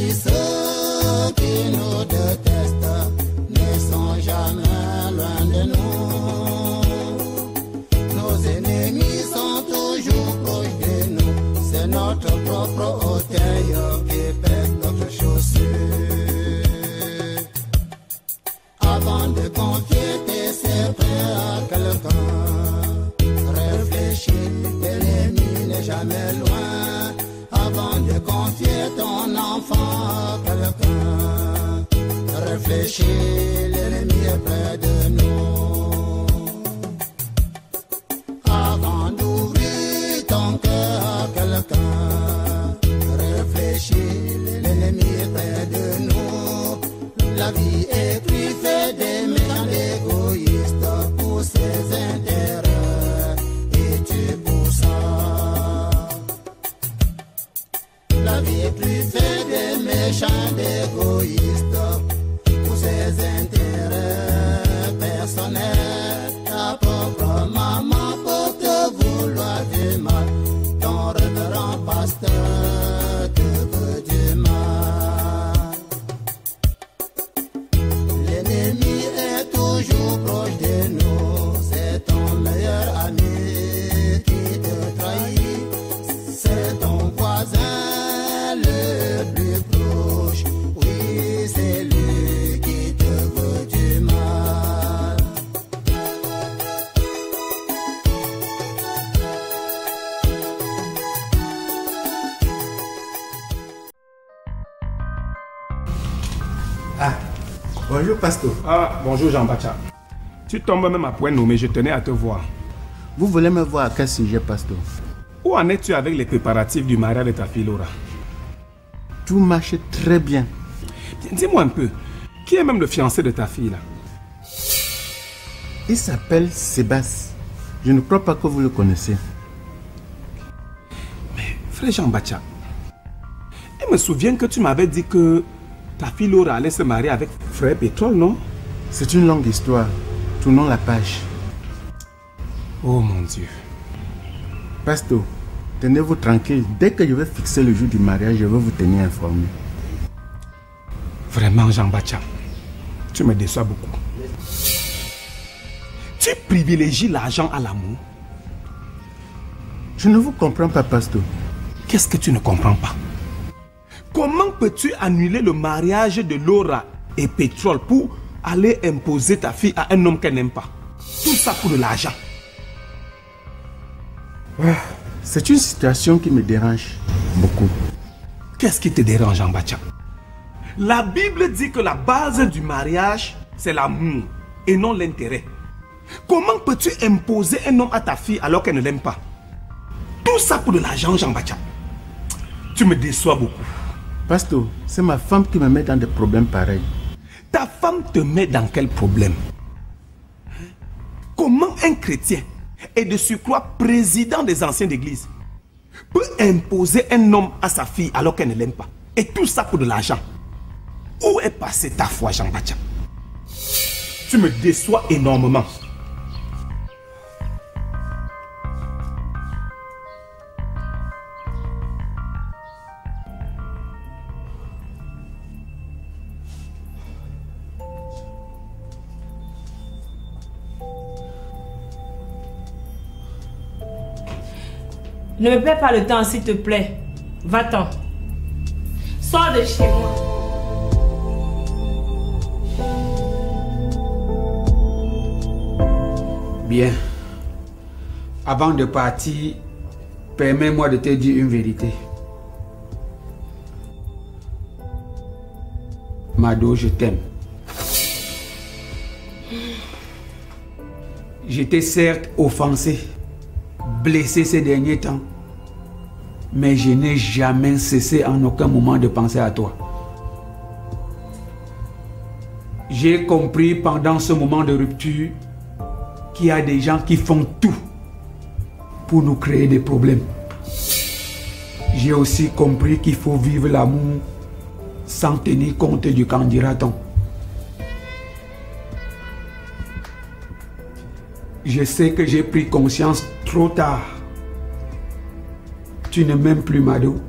si ceux qui nous détestent ne sont jamais loin de nous. Nos ennemis sont toujours proches de nous. C'est notre propre orteil qui pèse notre chaussure. Avant de confier tes secrets à quelqu'un, réfléchis, l'ennemi n'est jamais loin. Avant de confier ton enfant à quelqu'un, réfléchis, l'ennemi est près de nous. Avant d'ouvrir ton cœur à quelqu'un, réfléchis, l'ennemi est près de nous. La vie est truffée des méchants égoïstes pour ses intérêts, et tu pour ça. La vie est truffée des méchants égoïstes pour ses intérêts personnels. Ta propre maman peut te vouloir du mal, ton révérend pasteur te veut du mal. L'ennemi est toujours proche de nous, c'est ton meilleur ami qui te trahit, c'est ton voisin le plus proche, oui c'est lui qui te veut du mal. Ah, bonjour pasteur. Ah, bonjour Jean-Baptiste. Tu tombes même à point nommé, je tenais à te voir. Vous voulez me voir à quel sujet, pasteur? Où en es-tu avec les préparatifs du mariage de ta fille Laura? Tout marche très bien. Dis-moi un peu, qui est même le fiancé de ta fille là? Il s'appelle Sébastien. Je ne crois pas que vous le connaissez. Mais frère Jean-Baptiste, je me souviens que tu m'avais dit que ta fille Laura allait se marier avec frère Pétrole, non? C'est une longue histoire. Tournons la page. Oh mon Dieu. Pasteur, tenez-vous tranquille. Dès que je vais fixer le jour du mariage, je vais vous tenir informé. Vraiment Jean-Baptiste, tu me déçois beaucoup. Tu privilégies l'argent à l'amour. Je ne vous comprends pas, pasteur. Qu'est-ce que tu ne comprends pas? Comment peux-tu annuler le mariage de Laura et Pétrole pour aller imposer ta fille à un homme qu'elle n'aime pas? Tout ça pour de l'argent. C'est une situation qui me dérange beaucoup. Qu'est-ce qui te dérange, Jean-Baptiste? La Bible dit que la base du mariage, c'est l'amour et non l'intérêt. Comment peux-tu imposer un homme à ta fille alors qu'elle ne l'aime pas? Tout ça pour de l'argent, Jean-Baptiste. Tu me déçois beaucoup. Pasteur, c'est ma femme qui me met dans des problèmes pareils. Ta femme te met dans quel problème? Comment un chrétien, et de surcroît président des anciens d'église, peut imposer un homme à sa fille alors qu'elle ne l'aime pas? Et tout ça pour de l'argent. Où est passée ta foi, Jean-Baptiste? Tu me déçois énormément. Ne me perds pas le temps, s'il te plaît. Va-t'en. Sors de chez moi. Bien. Avant de partir, permets-moi de te dire une vérité. Mado, je t'aime. J'étais certes offensé, blessé ces derniers temps, mais je n'ai jamais cessé en aucun moment de penser à toi. J'ai compris pendant ce moment de rupture qu'il y a des gens qui font tout pour nous créer des problèmes. J'ai aussi compris qu'il faut vivre l'amour sans tenir compte du qu'en dira-t-on. Je sais que j'ai pris conscience trop tard. Tu ne m'aimes plus, Mado.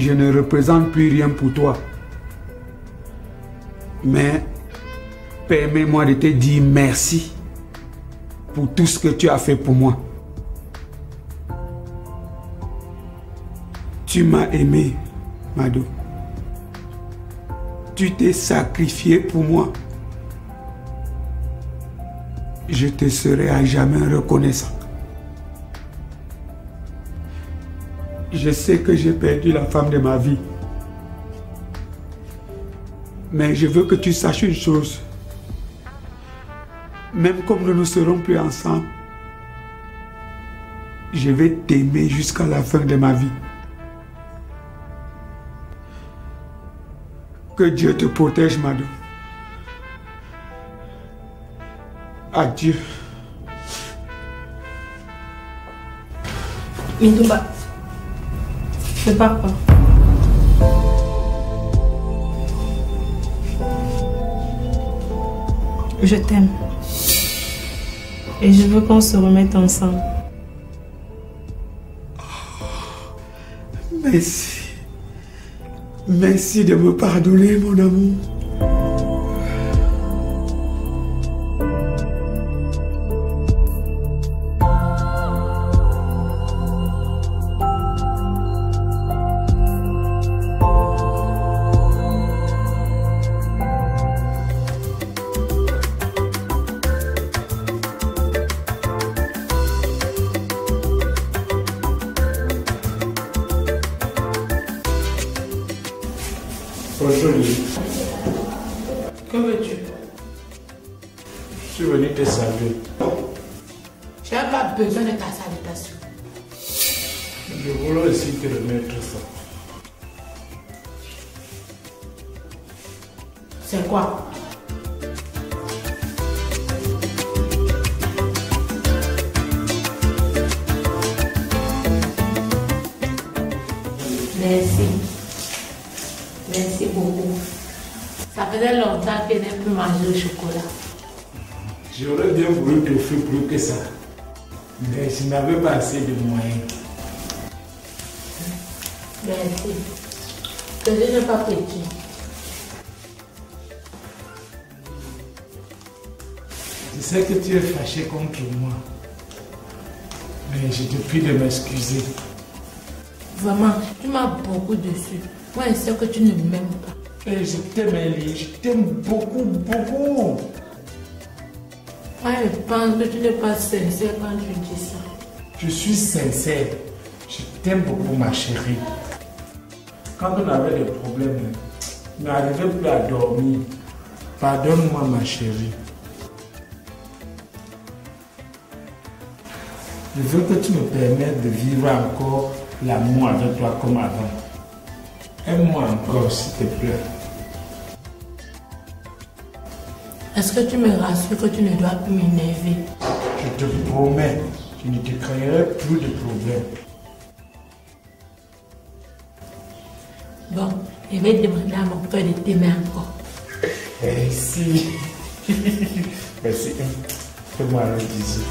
je ne représente plus rien pour toi. Mais permets-moi de te dire merci pour tout ce que tu as fait pour moi. Tu m'as aimé, Mado. Tu t'es sacrifié pour moi. Je te serai à jamais reconnaissant. Je sais que j'ai perdu la femme de ma vie. Mais je veux que tu saches une chose. Même comme nous ne serons plus ensemble, je vais t'aimer jusqu'à la fin de ma vie. Que Dieu te protège, Mado. Adieu. Mindumba, ne pars pas. Je t'aime. Et je veux qu'on se remette ensemble. Merci. Merci de me pardonner, mon amour. Bonjour, Lily. Que veux-tu? Je suis venu te saluer. Je n'ai pas besoin de ta salutation. Je voulais aussi te remettre ça. C'est quoi? Merci. Merci beaucoup. Ça faisait longtemps que je n'ai plus mangé au chocolat. J'aurais bien voulu t'offrir plus que ça. Mais je n'avais pas assez de moyens. Merci. Que je n'ai pas petit. Je sais que tu es fâché contre moi. Mais je te prie de m'excuser. Vraiment, tu m'as beaucoup déçu. Moi, je sais que tu ne m'aimes pas. Et je t'aime, Ellie. Je t'aime beaucoup, beaucoup. Moi, je pense que tu n'es pas sincère quand tu dis ça. Je suis sincère. Je t'aime beaucoup, ma chérie. Quand on avait des problèmes, je n'arrivais plus à dormir. Pardonne-moi, ma chérie. Je veux que tu me permettes de vivre encore l'amour avec toi comme avant. Aime-moi encore, s'il te plaît. Est-ce que tu me rassures que tu ne dois plus m'énerver? Je te promets, je ne te créerai plus de problèmes. Bon, je vais demander à mon frère de t'aimer encore. Merci. Merci. Fais-moi un bisou.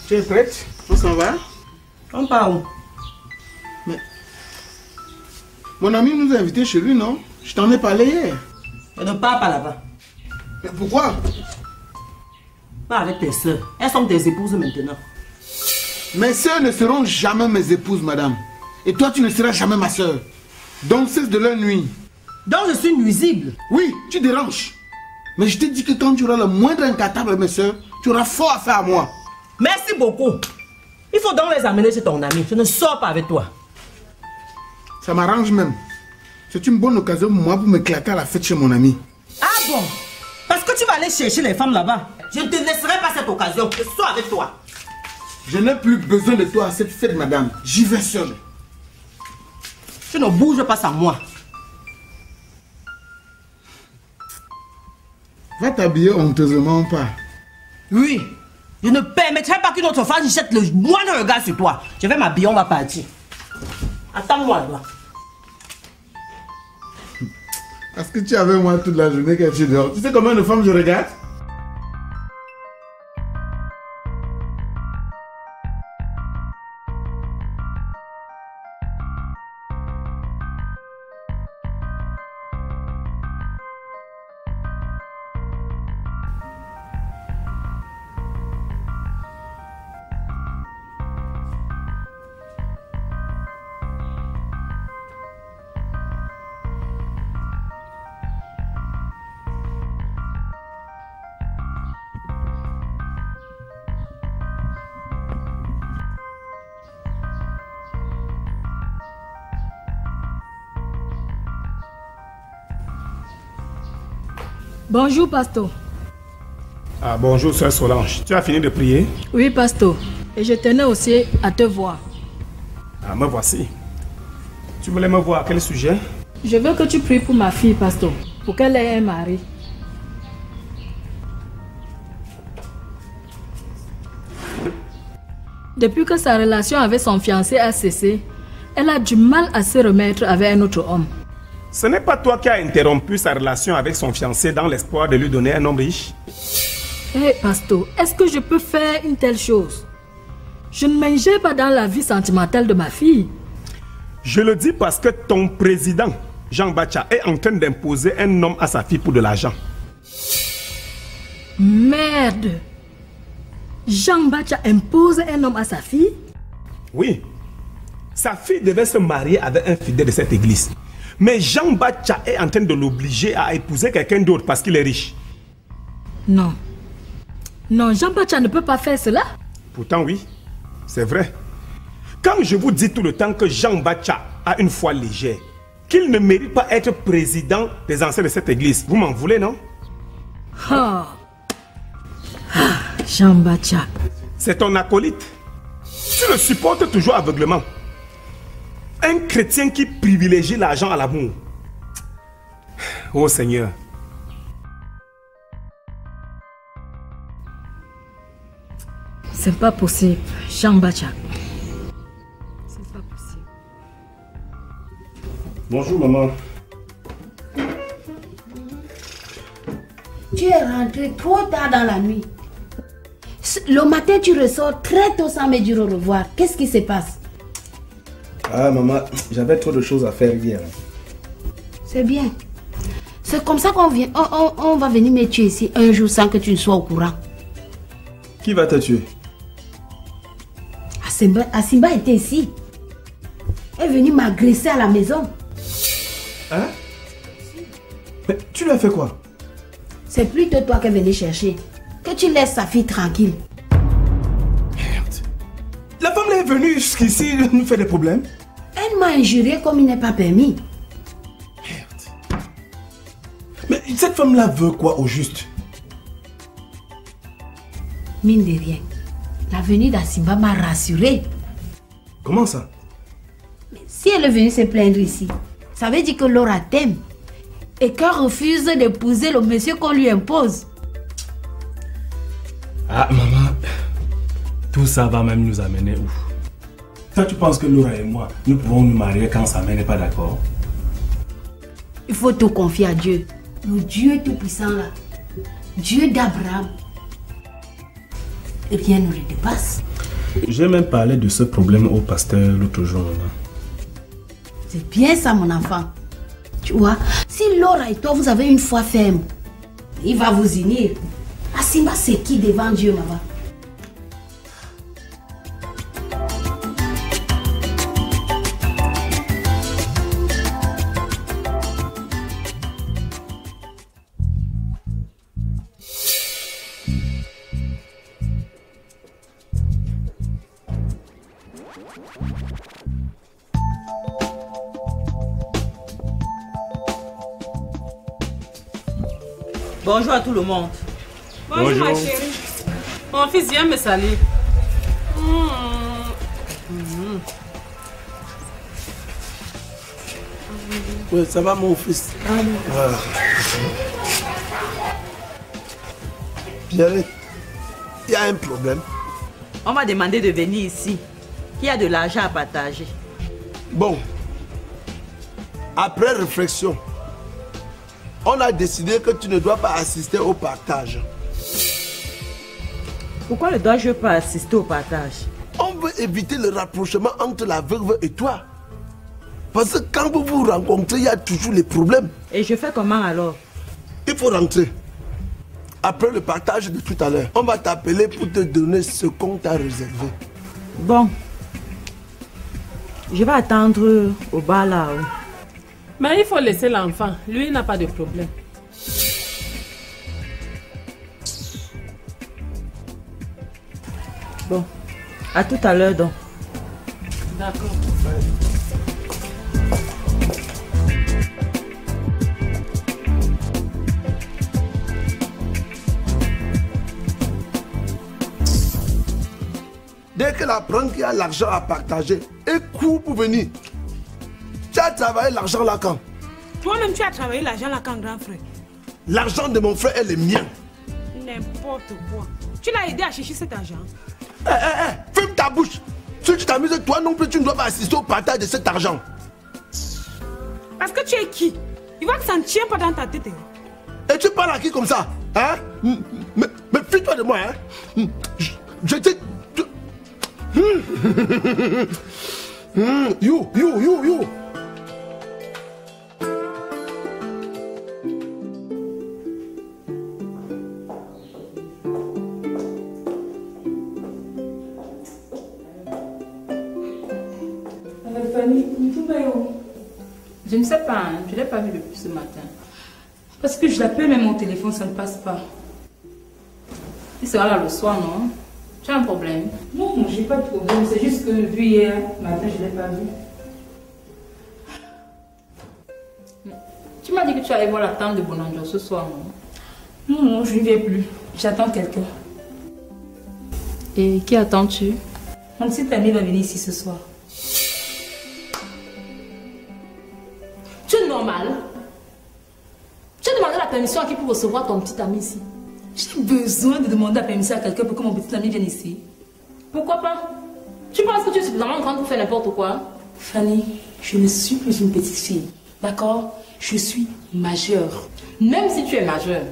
Tu es prête? On s'en va? On part où? Mais... Mon ami nous a invités chez lui, non? Je t'en ai parlé hier. Je ne pars pas là-bas. Mais pourquoi? Pas avec tes soeurs. Elles sont tes épouses maintenant. Mes soeurs ne seront jamais mes épouses, madame. Et toi, tu ne seras jamais ma soeur. Donc cesse de leur nuire. Donc je suis nuisible? Oui, tu déranges. Mais je t'ai dit que quand tu auras le moindre incapable de mes soeurs, tu auras fort à faire à moi. Merci beaucoup. Il faut donc les amener chez ton ami. Je ne sors pas avec toi. Ça m'arrange même. C'est une bonne occasion pour moi pour m'éclater à la fête chez mon ami. Ah bon? Parce que tu vas aller chercher les femmes là-bas. Je ne te laisserai pas cette occasion. Je sors avec toi. Je n'ai plus besoin de toi à cette fête, madame. J'y vais seul. Tu ne bouges pas sans moi. Va t'habiller honteusement pas. Oui. Je ne permettrai pas qu'une autre femme jette le moindre regard sur toi. Je vais m'habiller, on va partir. Attends-moi, là. Parce que tu es avec moi toute la journée quand tu dors. Tu sais combien de femmes je regarde? Bonjour, pasteur. Ah, bonjour, sœur Solange. Tu as fini de prier? Oui, pasteur. Et je tenais aussi à te voir. Ah, me voici. Tu voulais me voir à quel sujet? Je veux que tu pries pour ma fille, pasteur, pour qu'elle ait un mari. Depuis que sa relation avec son fiancé a cessé, elle a du mal à se remettre avec un autre homme. Ce n'est pas toi qui as interrompu sa relation avec son fiancé dans l'espoir de lui donner un homme riche? Hé, pasteur, est-ce que je peux faire une telle chose? Je ne m'ingère pas dans la vie sentimentale de ma fille. Je le dis parce que ton président, Jean Bacha, est en train d'imposer un homme à sa fille pour de l'argent. Merde! Jean Bacha impose un homme à sa fille? Oui. Sa fille devait se marier avec un fidèle de cette église. Mais Jean Bacha est en train de l'obliger à épouser quelqu'un d'autre parce qu'il est riche. Non. Non, Jean Bacha ne peut pas faire cela. Pourtant oui, c'est vrai. Quand je vous dis tout le temps que Jean Bacha a une foi légère, qu'il ne mérite pas être président des anciens de cette église, vous m'en voulez, non? Jean Bacha. C'est ton acolyte. Tu le supportes toujours aveuglement. Un chrétien qui privilégie l'argent à l'amour. Oh Seigneur. C'est pas possible, Jean Bacha. C'est pas possible. Bonjour maman. Tu es rentré trop tard dans la nuit. Le matin, tu ressors très tôt sans me dire au revoir. Qu'est-ce qui se passe? Ah maman, j'avais trop de choses à faire hier. C'est bien. C'est comme ça qu'on vient. On va venir me tuer ici un jour sans que tu ne sois au courant. Qui va te tuer? Asimba était ici. Elle est venue m'agresser à la maison. Hein? Mais tu lui as fait quoi? C'est plutôt toi qui venais chercher. Que tu laisses sa fille tranquille. Merde. La femme est venue jusqu'ici nous faire des problèmes. Elle m'a injurié comme il n'est pas permis. Merde. Mais cette femme-là veut quoi au juste? Mine de rien. La venue d'Asimba m'a rassurée. Comment ça? Mais si elle est venue se plaindre ici, ça veut dire que Laura t'aime. Et qu'elle refuse d'épouser le monsieur qu'on lui impose. Ah maman, tout ça va même nous amener où? Toi tu penses que Laura et moi, nous pouvons nous marier quand sa mère n'est pas d'accord? Il faut tout confier à Dieu. Le Dieu tout-puissant là. Dieu d'Abraham. Rien ne le dépasse. J'ai même parlé de ce problème au pasteur l'autre jour, maman. C'est bien ça mon enfant. Tu vois, si Laura et toi vous avez une foi ferme, il va vous unir. Asimba c'est qui devant Dieu, maman? Bonjour à tout le monde. Bonjour ma chérie. Mon fils vient me saluer. Ouais, ça va mon fils? Ah. Pierrette, Il y a un problème. On m'a demandé de venir ici. Il y a de l'argent à partager. Bon. Après réflexion, on a décidé que tu ne dois pas assister au partage. Pourquoi ne dois-je pas assister au partage? On veut éviter le rapprochement entre la veuve et toi. Parce que quand vous vous rencontrez, il y a toujours les problèmes. Et je fais comment alors? Il faut rentrer. Après le partage de tout à l'heure, on va t'appeler pour te donner ce qu'on t'a réservé. Bon. Je vais attendre au bar là-haut. Mais il faut laisser l'enfant. Lui, il n'a pas de problème. Bon. À tout à l'heure donc. D'accord. Dès qu'elle apprend qu'il y a l'argent à partager, et court pour venir. Tu as travaillé l'argent là quand? Toi-même, tu as travaillé l'argent là quand, grand frère? L'argent de mon frère est le mien. N'importe quoi. Tu l'as aidé à chercher cet argent? Ferme ta bouche. Si tu t'amuses, toi non plus, tu ne dois pas assister au partage de cet argent. Parce que tu es qui? Il voit que ça ne tient pas dans ta tête. Et tu parles à qui comme ça? Hein? Mais fuis-toi de moi, hein? Je te... You. Je ne sais pas, hein. Je ne l'ai pas vu depuis ce matin. Parce que je l'appelle, mais mon téléphone, ça ne passe pas. Il sera là le soir, non? Tu as un problème? Non, j'ai pas de problème. C'est juste que vu hier matin, je ne l'ai pas vu. Tu m'as dit que tu allais voir la tante de Bonanjo ce soir, non? Non, je ne viens plus. J'attends quelqu'un. Et qui attends-tu? Mon petit ami va venir ici ce soir. Tu es normal? Tu as demandé la permission à qui pour recevoir ton petit ami ici? J'ai besoin de demander la permission à quelqu'un pour que mon petit ami vienne ici. Pourquoi pas? Tu penses que tu es suffisamment grande pour faire n'importe quoi? Fanny, je ne suis plus une petite fille. D'accord? Je suis majeure. Même si tu es majeure,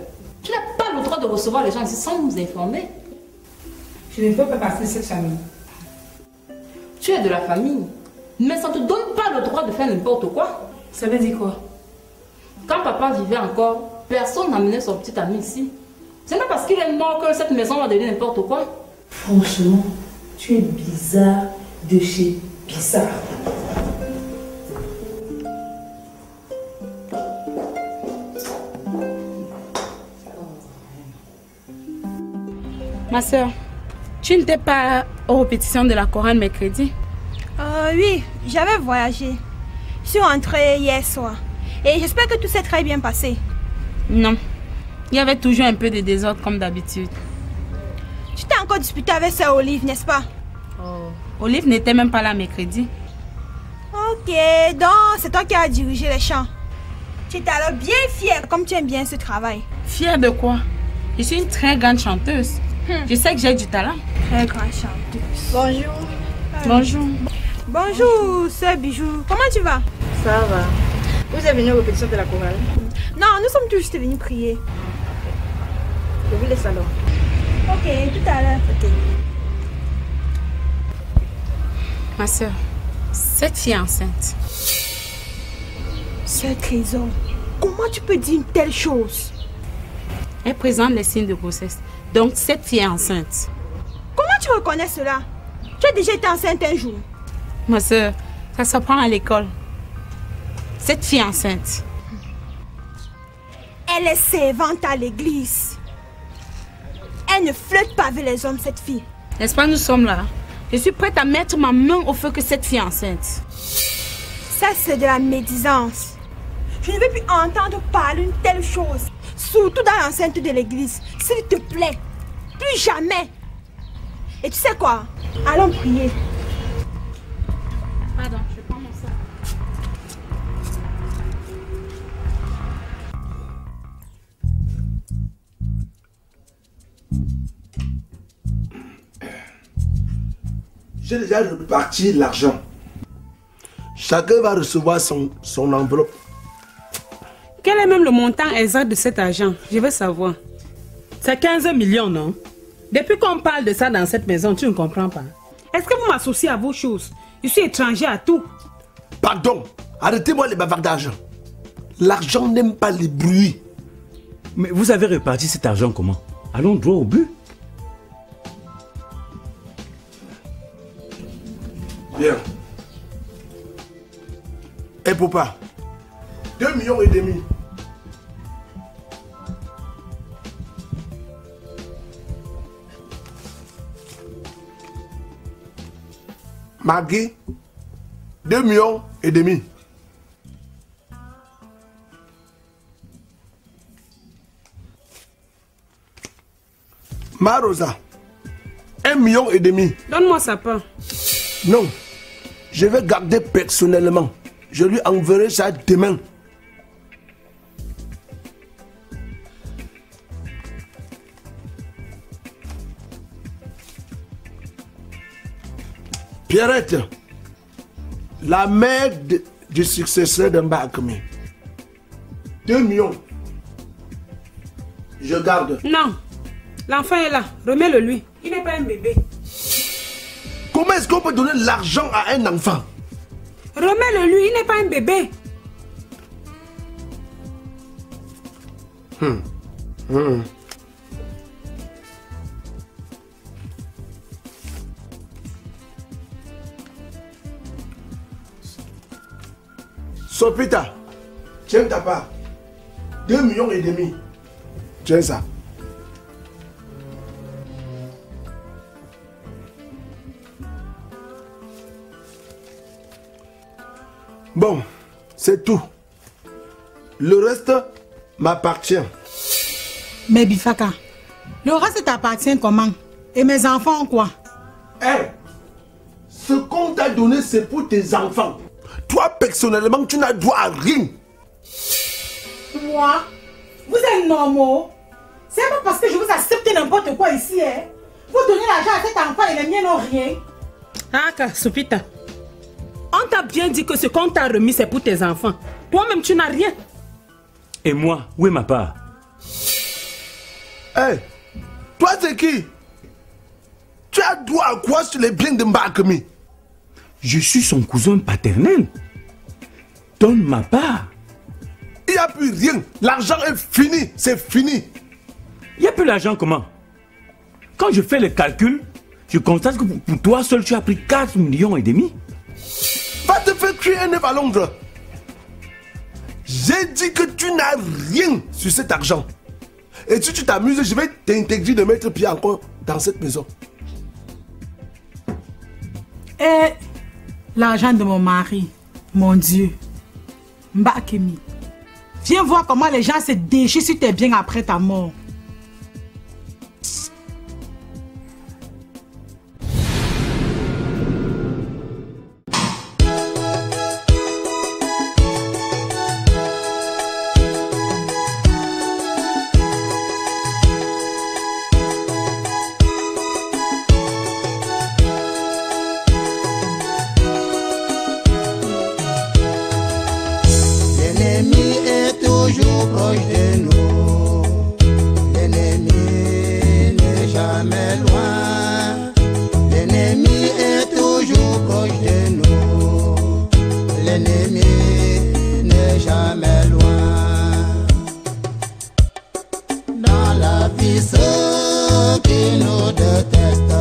tu n'as pas le droit de recevoir les gens ici sans nous informer. Je ne veux pas passer cette famille. Tu es de la famille, mais ça ne te donne pas le droit de faire n'importe quoi. Ça veut dire quoi? Quand papa vivait encore, personne n'amenait son petit ami ici. C'est pas parce qu'il est mort que cette maison va devenir n'importe quoi. Franchement, tu es bizarre de chez bizarre. Ma soeur, tu n'étais pas aux répétitions de la chorale mercredi? Oui, j'avais voyagé. Je suis rentrée hier soir. Et j'espère que tout s'est très bien passé. Non. Il y avait toujours un peu de désordre comme d'habitude. Tu t'es encore disputé avec sœur Olive, n'est-ce pas? Olive n'était même pas là mercredi. Ok, donc c'est toi qui as dirigé les chants. Tu es alors bien fière comme tu aimes bien ce travail. Fière de quoi? Je suis une très grande chanteuse. Je sais que j'ai du talent. Très grande chanteuse. Bonjour. Bonjour. Bonjour, sœur Bijou. Comment tu vas? Ça va. Vous êtes venu aux répétitions de la chorale? Non, nous sommes tous juste venus prier. Je vous laisse alors. Ok, tout à l'heure. Ok. Ma soeur, cette fille est enceinte. Sœur Trésor, comment tu peux dire une telle chose? Elle présente les signes de grossesse. Donc cette fille est enceinte. Comment tu reconnais cela? Tu as déjà été enceinte un jour. Ma soeur, ça s'apprend à l'école. Cette fille est enceinte. Elle est servante à l'église. Elle ne flirte pas avec les hommes, cette fille. N'est-ce pas, nous sommes là? Je suis prête à mettre ma main au feu que cette fille est enceinte. Ça, c'est de la médisance. Je ne veux plus entendre parler d'une telle chose. Surtout dans l'enceinte de l'église. S'il te plaît. Plus jamais. Et tu sais quoi? Allons prier. Pardon, je prends mon sac. J'ai déjà réparti l'argent. Chacun va recevoir son enveloppe. Quel est même le montant exact de cet argent? Je veux savoir. C'est 15 millions, non? Depuis qu'on parle de ça dans cette maison, tu ne comprends pas. Est-ce que vous m'associez à vos choses? Je suis étranger à tout. Pardon, arrêtez-moi les bavardages. L'argent n'aime pas les bruits. Mais vous avez réparti cet argent comment? Allons droit au but. Bien. Et papa, 2,5 millions. Maggie, 2,5 millions. Marosa, 1,5 million. Donne-moi sa part. Non, je vais garder personnellement. Je lui enverrai ça demain. Pierrette, la mère du successeur de Mbakemi. 2 millions. Je garde. Non, l'enfant est là. Remets-le lui. Il n'est pas un bébé. Comment est-ce qu'on peut donner l'argent à un enfant? Remets-le lui, il n'est pas un bébé. Sopita, tiens ta part. 2,5 millions. Tiens ça. Bon, c'est tout. Le reste m'appartient. Mais Bifaka, le reste t'appartient comment? Et mes enfants quoi? Ce qu'on t'a donné, c'est pour tes enfants. Toi, personnellement, tu n'as droit à rien. Moi? Vous êtes normaux? C'est pas parce que je vous accepte n'importe quoi ici, hein? Vous donnez l'argent à cet enfant et les miens n'ont rien. Ah, Sopita. On t'a bien dit que ce qu'on t'a remis, c'est pour tes enfants. Toi-même, tu n'as rien. Et moi, où est ma part? Toi, c'est qui? Tu as droit à quoi sur les biens de Mbakemi? Je suis son cousin paternel. Donne ma part. Il n'y a plus rien. L'argent est fini. C'est fini. Il n'y a plus l'argent comment? Quand je fais le calcul, je constate que pour toi seul, tu as pris 4,5 millions. Va te faire cuire un œuf à Londres. J'ai dit que tu n'as rien sur cet argent. Et si tu t'amuses, je vais t'interdire de mettre pied encore dans cette maison. Et l'argent de mon mari, mon Dieu, Mbakemi, viens voir comment les gens se déchirent sur tes biens après ta mort. L'ennemi est toujours proche de nous. L'ennemi n'est jamais loin. L'ennemi est toujours proche de nous. L'ennemi n'est jamais loin. Dans la vie, ceux qui nous détestent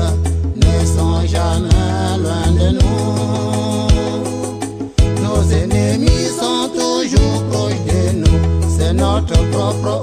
ne sont jamais loin de nous. Nos ennemis sont toujours proches de nous. C'est notre propre